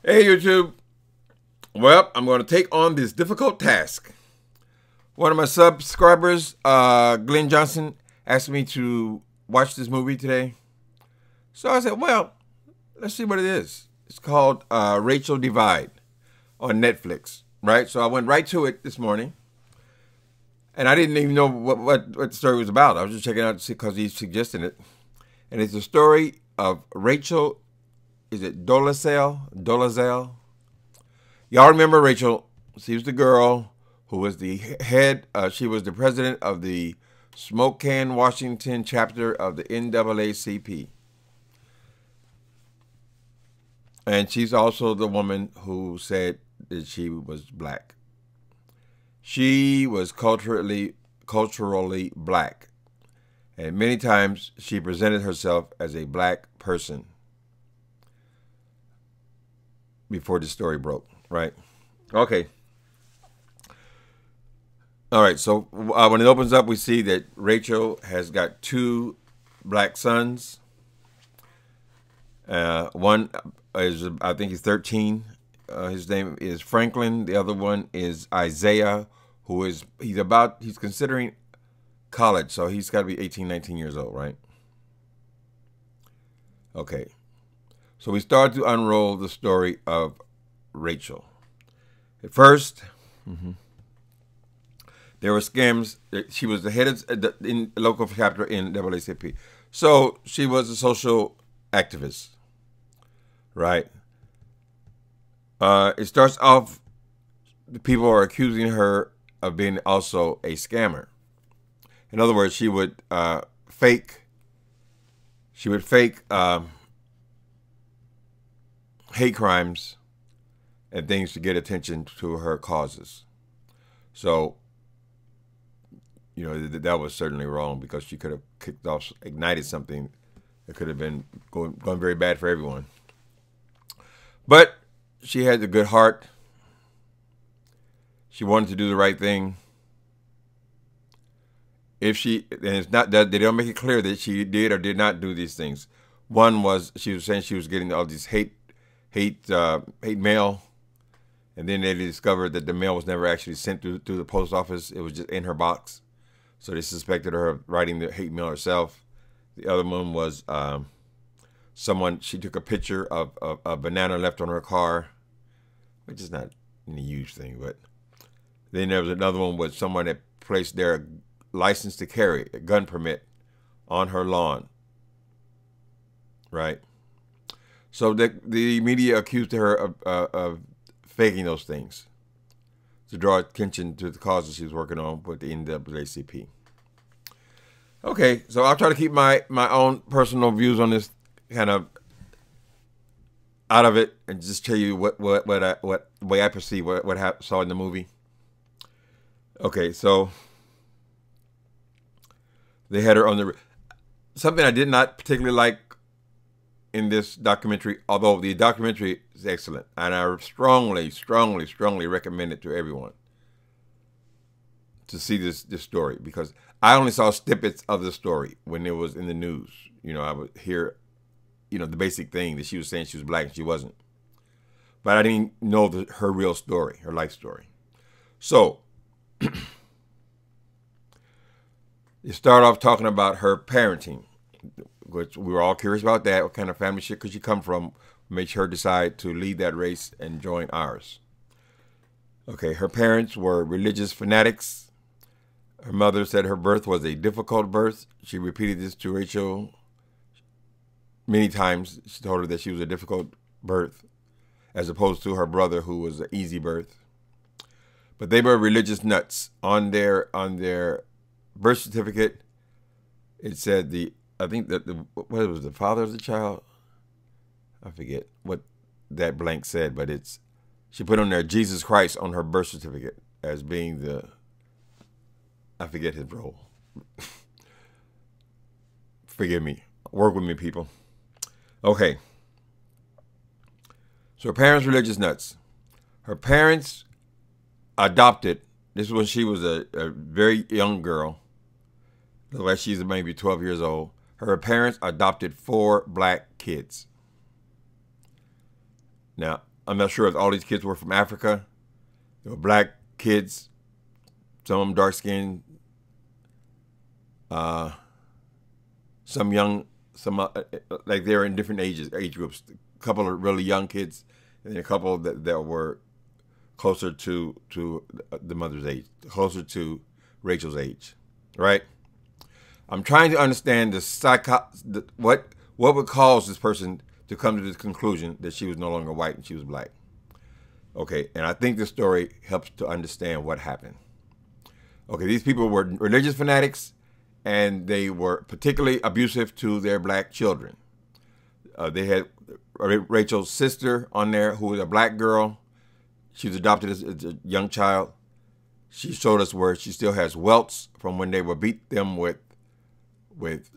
Hey YouTube. Well, I'm going to take on this difficult task. One of my subscribers, Glenn Johnson, asked me to watch this movie today. So I said, well, let's see what it is. It's called Racial Divide on Netflix, right? So I went right to it this morning. And I didn't even know what the story was about. I was just checking it out to see because he suggested it. And it's a story of Rachel, is it Dolezal? Dolezal? Y'all remember Rachel? She was the girl who was the head, she was the president of the Spokane, Washington chapter of the NAACP. And she's also the woman who said that she was black. She was culturally black. And many times she presented herself as a black person before the story broke, right? Okay. All right, so when it opens up, we see that Rachel has got two black sons. One is, I think he's 13. His name is Franklin. The other one is Isaiah, who is, he's considering college, so he's got to be 18, 19 years old, right? Okay. So we start to unroll the story of Rachel. At first, there were scams. She was the head of the local chapter in NAACP. So she was a social activist, right? It starts off, the people are accusing her of being also a scammer. In other words, she would fake hate crimes and things to get attention to her causes. So, you know, that was certainly wrong, because she could have ignited something that could have been going very bad for everyone. But she had a good heart. She wanted to do the right thing. And it's not that they don't make it clear that she did or did not do these things. One was, she was saying she was getting all these hate mail, and then they discovered that the mail was never actually sent through the post office. It was just in her box. So they suspected her of writing the hate mail herself. The other one was she took a picture of a banana left on her car, which is not any huge thing. But then there was another one with someone that placed their license to carry, a gun permit, on her lawn, right? So the media accused her of faking those things to draw attention to the causes she was working on with the NAACP. Okay, so I'll try to keep my own personal views on this kind of out of it, and just tell you what way I perceive what I saw in the movie. Okay, so they had her on the, something I did not particularly like in this documentary, although the documentary is excellent, and I strongly recommend it to everyone to see this story, because I only saw snippets of the story when it was in the news. You know, I would hear, you know, the basic thing that she was saying she was black and she wasn't, but I didn't know her real story, her life story. So you start off talking about her parenting, which we were all curious about that. What kind of family could she come from, made her decide to leave that race and join ours? Okay, her parents were religious fanatics. Her mother said her birth was a difficult birth. She repeated this to Rachel many times. She told her that she was a difficult birth, as opposed to her brother, who was an easy birth. But they were religious nuts. On their birth certificate, it said I think that what was the father of the child? I forget what that blank said, but she put on there Jesus Christ on her birth certificate as being I forget his role. Forgive me. Work with me, people. Okay. So her parents were religious nuts. Her parents adopted, this was when she was a very young girl, like she's maybe 12 years old. Her parents adopted 4 black kids. Now, I'm not sure if all these kids were from Africa. They were black kids, some of them dark skinned, some young, some like they're in different age groups. A couple of really young kids, and then a couple that were closer to the mother's age, closer to Rachel's age, right? I'm trying to understand what would cause this person to come to this conclusion that she was no longer white and she was black. Okay, and I think this story helps to understand what happened. Okay, these people were religious fanatics, and they were particularly abusive to their black children. They had Rachel's sister on there, who was a black girl. She was adopted as a young child. She showed us where she still has welts from when they would beat them with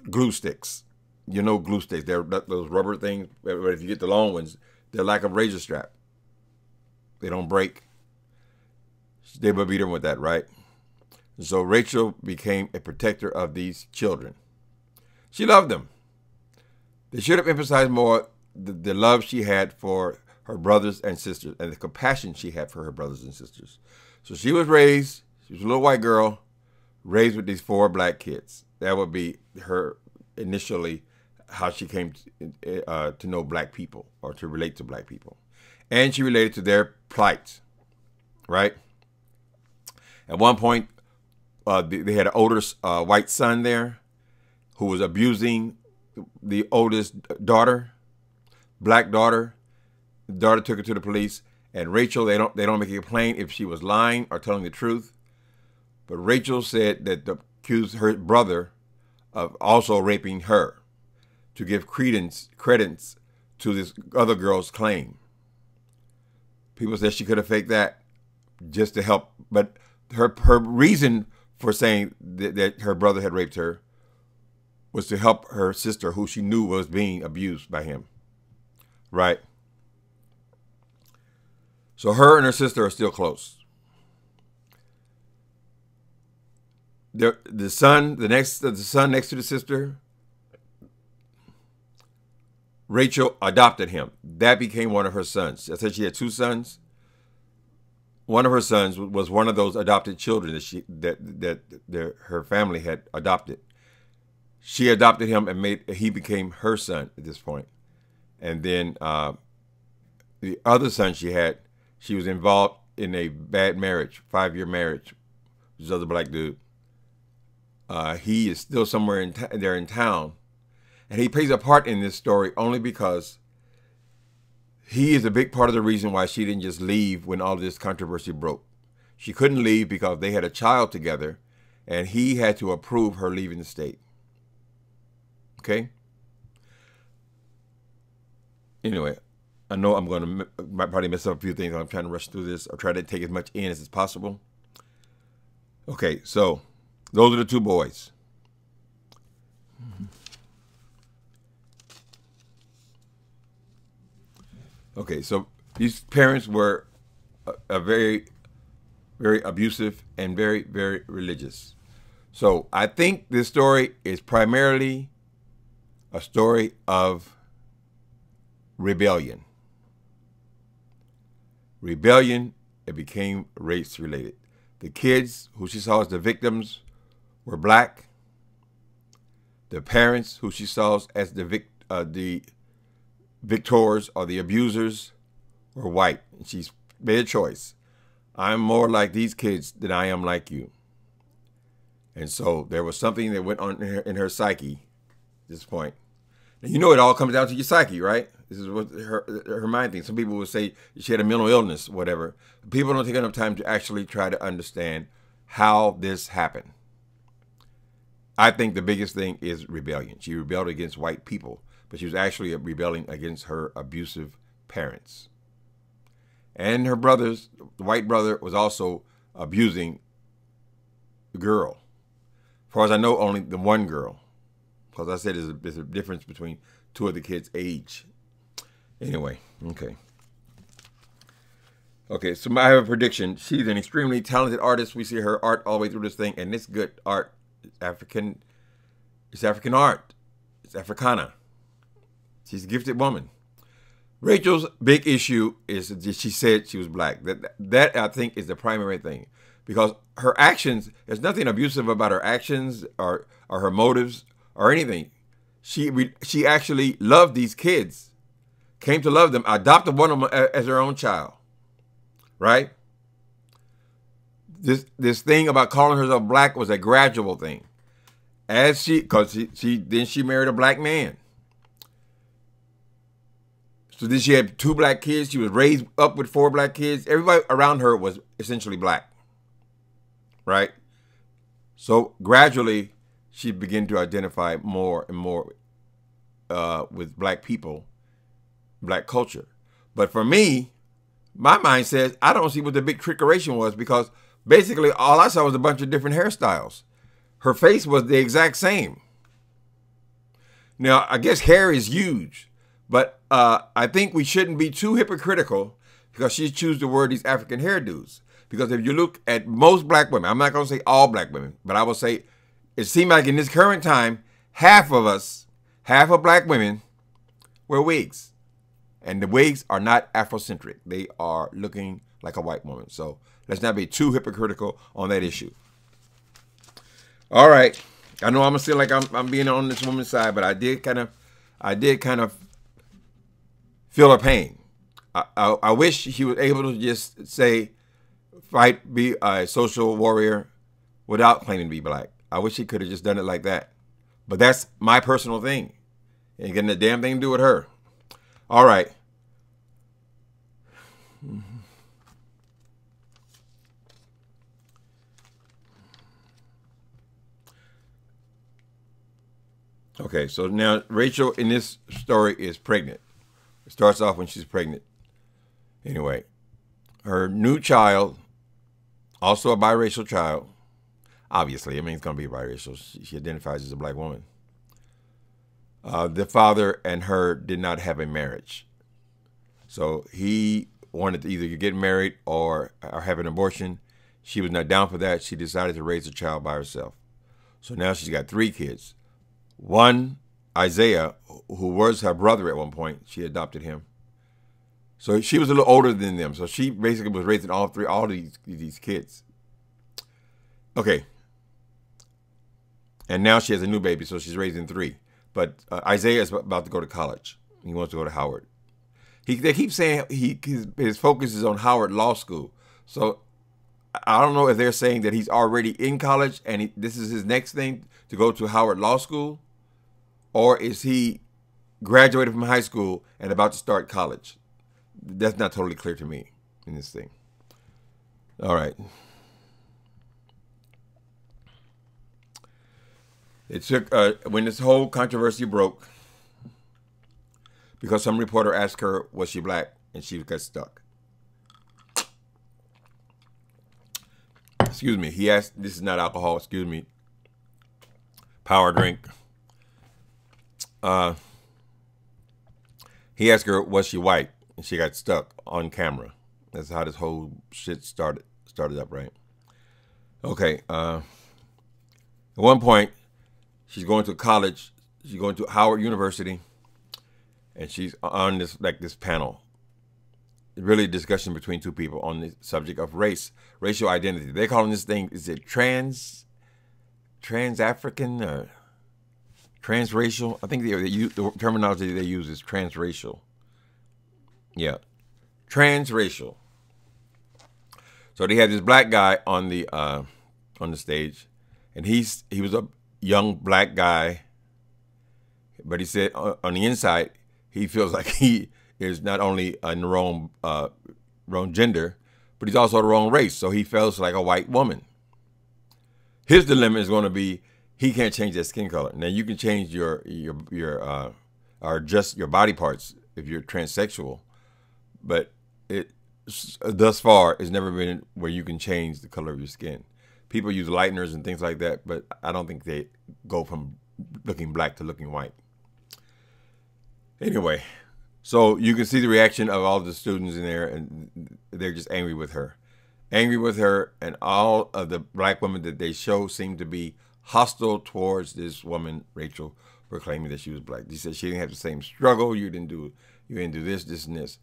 glue sticks. You know, glue sticks. They're those rubber things, but if you get the long ones, they're like a razor strap. They don't break. They would beat them with that, right? So Rachel became a protector of these children. She loved them. They should have emphasized more the love she had for her brothers and sisters and the compassion she had for her brothers and sisters. So she was raised, she was a little white girl, raised with these 4 black kids. That would be her initially, how she came to know black people or to relate to black people. And she related to their plight, right? At one point, they had an older white son there who was abusing the oldest daughter, black daughter. The daughter took her to the police, and Rachel, they don't make a complaint if she was lying or telling the truth. But Rachel said that accused her brother of also raping her to give credence to this other girl's claim. People said she could have faked that just to help, but her reason for saying that her brother had raped her was to help her sister, who she knew was being abused by him, right? So her and her sister are still close. The son next to the sister, Rachel adopted him. That became one of her sons. I said she had 2 sons. One of her sons was one of those adopted children that her family had adopted. She adopted him and he became her son at this point. And then the other son she had, she was involved in a bad marriage, 5-year marriage with this other black dude. He is still somewhere there in town. And he plays a part in this story only because he is a big part of the reason why she didn't just leave when all this controversy broke. She couldn't leave because they had a child together, and he had to approve her leaving the state. Okay? Anyway, I know I'm going to might probably mess up a few things. I'm trying to rush through this or try to take as much in as possible. Okay, so those are the 2 boys. Okay, so these parents were a very, very abusive and very, very religious. So I think this story is primarily a story of rebellion. Rebellion, it became race-related. The kids who she saw as the victims were black. The parents who she saw as the victors or the abusers were white. And she's made a choice. I'm more like these kids than I am like you. And so there was something that went on in her psyche at this point. And you know it all comes down to your psyche, right? This is what her mind thinks. Some people would say she had a mental illness, whatever. People don't take enough time to actually try to understand how this happened. I think the biggest thing is rebellion. She rebelled against white people, but she was actually rebelling against her abusive parents. And her brothers, the white brother, was also abusing the girl. As far as I know, only the one girl. Because I said there's a difference between 2 of the kids' age. Anyway, okay. Okay, so I have a prediction. She's an extremely talented artist. We see her art all the way through this thing, and it's good art. It's African art. It's Africana. She's a gifted woman. Rachel's big issue is that she said she was black. That I think is the primary thing, because her actions, there's nothing abusive about her actions or her motives or anything. She actually loved these kids, came to love them, adopted one of them as her own child, right? This thing about calling herself black was a gradual thing, because she married a black man. So then she had 2 black kids. She was raised up with 4 black kids. Everybody around her was essentially black, right? So gradually, she began to identify more and more with black people, black culture. But for me, my mind says I don't see what the big trickeration was, because basically all I saw was a bunch of different hairstyles. Her face was the exact same. Now, I guess hair is huge. But I think we shouldn't be too hypocritical because she chose to wear these African hairdos. Because if you look at most black women, I'm not going to say all black women, but I will say it seemed like in this current time, half of black women wear wigs. And the wigs are not Afrocentric. They are looking like a white woman. So let's not be too hypocritical on that issue. All right. I know I'm going to feel like I'm being on this woman's side, but I did kind of feel her pain. I wish he was able to just say, be a social warrior without claiming to be black. I wish he could have just done it like that. But that's my personal thing. Ain't getting a damn thing to do with her. All right. Okay, so now Rachel in this story is pregnant. It starts off when she's pregnant. Anyway, her new child, also a biracial child, obviously, I mean, it's going to be biracial. She identifies as a black woman. The father and her did not have a marriage. So he wanted to either get married or have an abortion. She was not down for that. She decided to raise a child by herself. So now she's got 3 kids. One, Isaiah, who was her brother at one point, she adopted him. So she was a little older than them. So she basically was raising all these kids. Okay. And now she has a new baby, so she's raising 3. But Isaiah is about to go to college. He wants to go to Howard. They keep saying his focus is on Howard Law School. So I don't know if they're saying that he's already in college and this is his next thing to go to Howard Law School, or is he graduated from high school and about to start college? That's not totally clear to me in this thing. All right. It took, when this whole controversy broke, because some reporter asked her, was she black? And she got stuck. Excuse me. He asked, this is not alcohol, excuse me. Power drink. He asked her, was she white? And she got stuck on camera. That's how this whole shit started up, right? Okay. At one point, she's going to college. She's going to Howard University. And she's on this panel. Really a discussion between 2 people on the subject of racial identity. They're calling this thing, is it trans-African or transracial? I think the terminology they use is transracial. Yeah, transracial. So they had this black guy on the stage, and he was a young black guy, but he said on the inside he feels like he is not only in the wrong gender, but he's also the wrong race. So he feels like a white woman. His dilemma is going to be he can't change that skin color. Now you can change your or just your body parts if you're transsexual, but it thus far has never been where you can change the color of your skin. People use lighteners and things like that, but I don't think they go from looking black to looking white. Anyway, so you can see the reaction of all the students in there, and they're just angry with her. Angry with her, and all of the black women that they show seem to be hostile towards this woman, Rachel, for claiming that she was black. She said she didn't have the same struggle. You didn't do, You didn't do this, this, and this.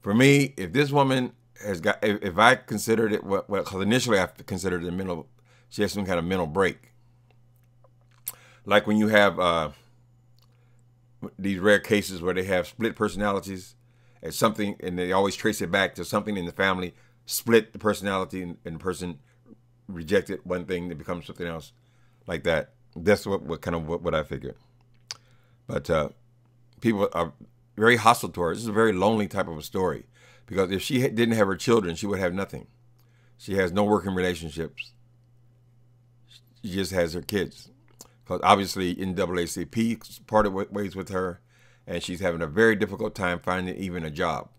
For me, if this woman has got, if I considered it, well, because initially I considered it she has some kind of mental break. Like when you have these rare cases where they have split personalities and something, and they always trace it back to something in the family, split the personality, and the person rejected one thing to become something else, like that. That's what I figured. But people are very hostile to her. This is a very lonely type of a story, because if she didn't have her children, she would have nothing. She has no working relationships. She just has her kids. Because obviously NAACP parted ways with her, and she's having a very difficult time finding even a job.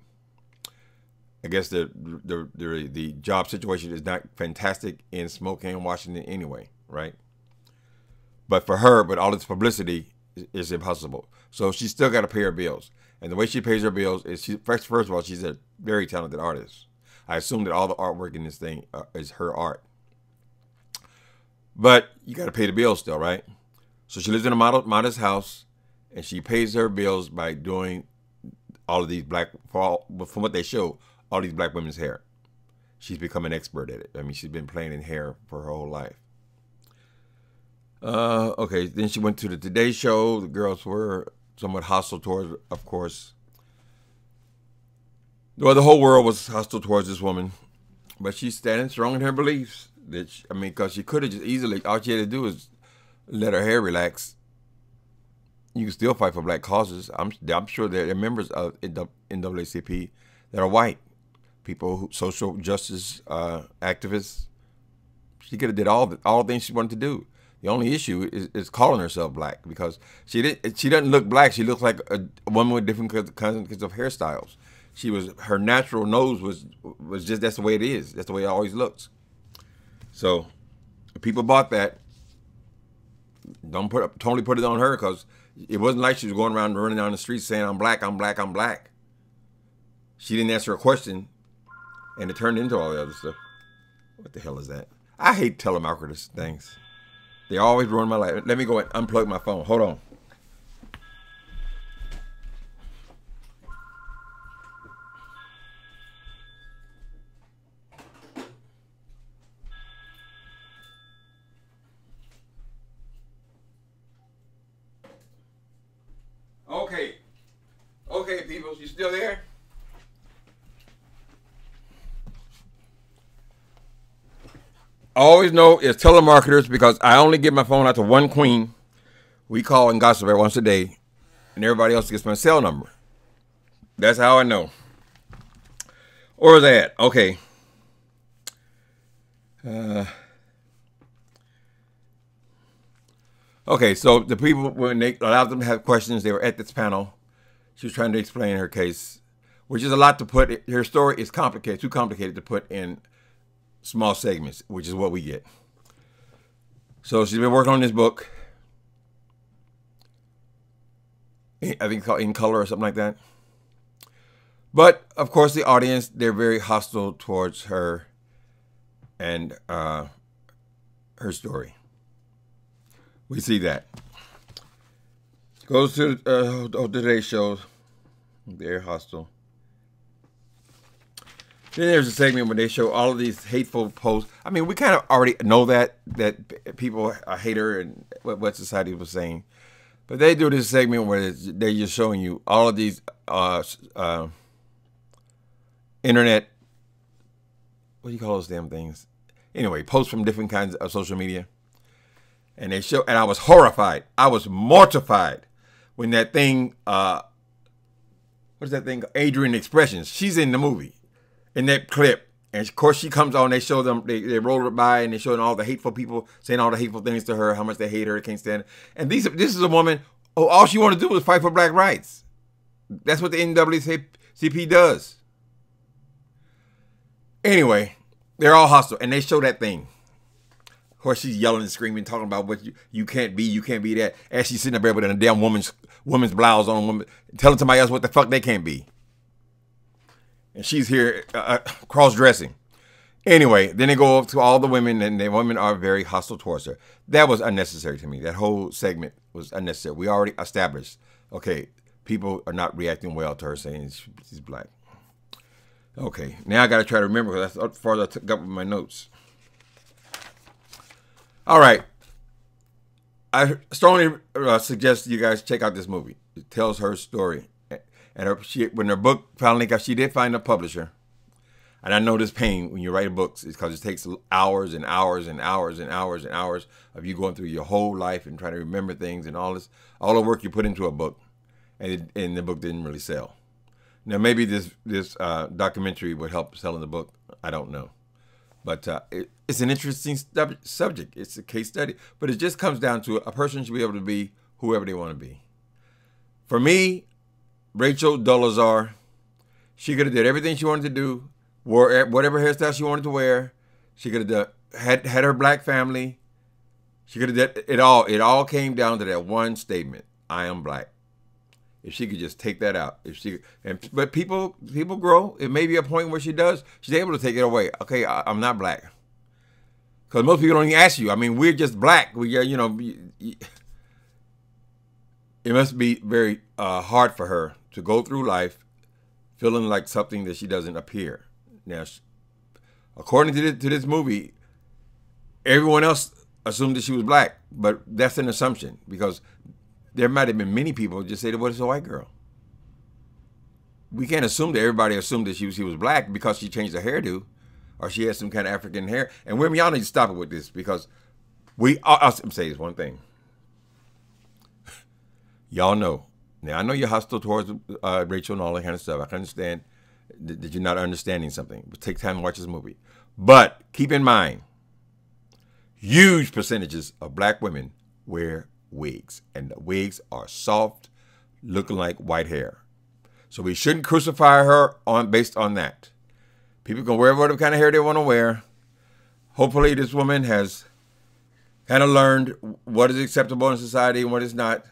I guess the job situation is not fantastic in Spokane, Washington anyway, right? But for her, with all this publicity, is impossible. So she's still got to pay her bills. And the way she pays her bills is, first of all, she's a very talented artist. I assume that all the artwork in this thing is her art. But you got to pay the bills still, right? So she lives in a modest house, and she pays her bills by doing all of these from what they show, all these black women's hair. She's become an expert at it. I mean, she's been playing in hair for her whole life. Okay, then she went to the Today Show. The girls were somewhat hostile towards her, of course. Well, the whole world was hostile towards this woman, but she's standing strong in her beliefs. Because she could have just easily, all she had to do is let her hair relax. You can still fight for black causes. I'm sure there are members of NAACP that are white. People, social justice activists. She could have did all the things she wanted to do. The only issue is calling herself black, because she doesn't look black. She looks like a woman with different kinds of hairstyles. Her natural nose was just, that's the way it is. That's the way it always looks. So if people bought that, don't totally put it on her, because it wasn't like she was going around running down the street saying, I'm black, I'm black, I'm black. She didn't answer a question, and it turned into all the other stuff. What the hell is that? I hate telemarketers things. They always ruin my life. Let me go and unplug my phone. Hold on. Okay, people, you still there? I always know it's telemarketers, because I only give my phone out to one queen. We call and gossip every once a day, and everybody else gets my cell number. That's how I know. Or that. Okay. Okay, so the people, when they allowed them to have questions, they were at this panel. She was trying to explain her case, which is a lot to put. Her story is complicated, too complicated to put in small segments, which is what we get. So she's been working on this book. I think it's called In Color or something like that. But, of course, the audience, they're very hostile towards her and her story. We see that. Goes to today's show. They're hostile. Then there's a segment where they show all of these hateful posts. I mean, we kind of already know that people hate her and what society was saying. But they do this segment where they're just showing you all of these internet, what do you call those damn things? Anyway, posts from different kinds of social media. And they show, and I was horrified. I was mortified when that thing, what is that thing? Adrian Expressions. She's in the movie, in that clip. And of course she comes on, they show them, they roll it by, and they show them all the hateful people saying all the hateful things to her, how much they hate her, can't stand her. And this is a woman who all she want to do is fight for black rights. That's what the NAACP does. Anyway, they're all hostile, and they show that thing. Of course, she's yelling and screaming, talking about what you can't be that. As she's sitting up there with a damn woman's blouse on, telling somebody else what the fuck they can't be. And she's here cross-dressing. Anyway, then they go up to all the women, and the women are very hostile towards her. That was unnecessary to me. That whole segment was unnecessary. We already established, okay, people are not reacting well to her saying she's black. Okay, now I got to try to remember because that's as far as I took up with my notes. All right. I strongly suggest you guys check out this movie. It tells her story. And when her book finally got, she did find a publisher. And I know this pain when you write books is because it takes hours and hours and hours and hours and hours of you going through your whole life and trying to remember things and all the work you put into a book. And the book didn't really sell. Now, maybe this documentary would help selling the book. I don't know. But it's an interesting subject. It's a case study. But it just comes down to a person should be able to be whoever they want to be. For me, Rachel Dolezal, she could have did everything she wanted to do, wore whatever hairstyle she wanted to wear. She could have had her black family. She could have done it all. It all came down to that one statement: I am black. If she could just take that out, but people grow. It may be a point where she's able to take it away. Okay, I'm not black, because most people don't even ask you. I mean, we're just black. It must be very hard for her to go through life feeling like something that she doesn't appear. Now, according to this movie, everyone else assumed that she was black, but that's an assumption because there might have been many people who just say, well, it's a white girl. We can't assume that everybody assumed that she was black because she changed her hairdo or she has some kind of African hair. And women, y'all need to stop it with this because I'll say this one thing. Y'all know. Now, I know you're hostile towards Rachel and all that kind of stuff. I can understand that you're not understanding something. But take time to watch this movie. But keep in mind, huge percentages of black women wear wigs, and the wigs are soft, looking like white hair. So we shouldn't crucify her based on that. People can wear whatever kind of hair they want to wear. Hopefully this woman has kind of learned what is acceptable in society and what is not.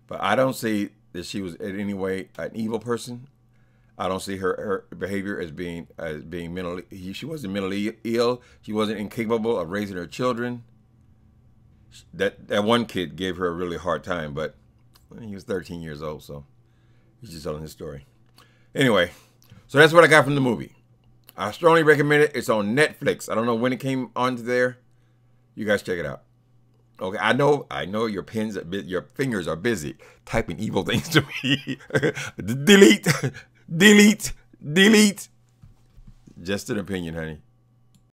But I don't see that she was in any way an evil person. I don't see her behavior as being mentally. She wasn't mentally ill. She wasn't incapable of raising her children. That one kid gave her a really hard time, but he was 13 years old, so he's just telling his story. Anyway, so that's what I got from the movie. I strongly recommend it. It's on Netflix. I don't know when it came onto there. You guys check it out. Okay, I know your fingers are busy typing evil things to me. Delete. Just an opinion, honey.